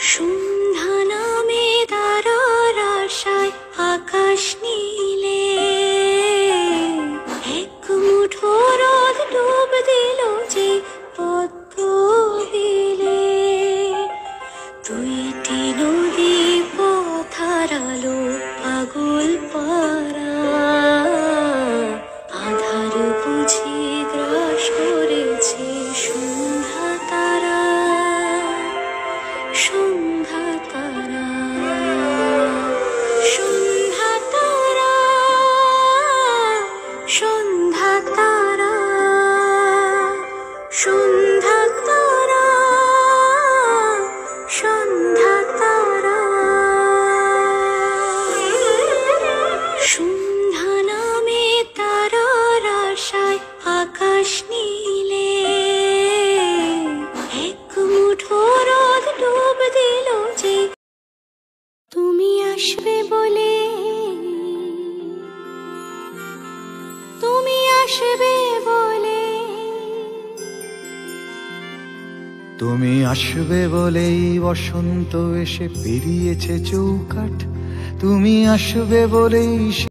সন্ধ্যা নামে তারার আশায় আকাশ নীলে এক মুঠো রোদ ডুব দিল যে পদ্ম বিলে। দুইটি নদী পথ হারালো পাগল পারা, আধার বুঝি গ্রাস করেছে সন্ধ্যা তারা। সন্ধ্যা তারা, সন্ধ্যা তারা, সন্ধ্যা তারা, সন্ধ্যা তারা, সন্ধ্যা তারা। সন্ধ্যা নামে তারার আশায় আকাশ নীলে এক মুঠো রোদ ডুব দিল যে। তুমি আসবে বলে, তুমি আসবে বলে, তুমি আসবে বলেই বসন্ত এসে পেরিয়েছে চৌকাঠ। তুমি আসবে বলেই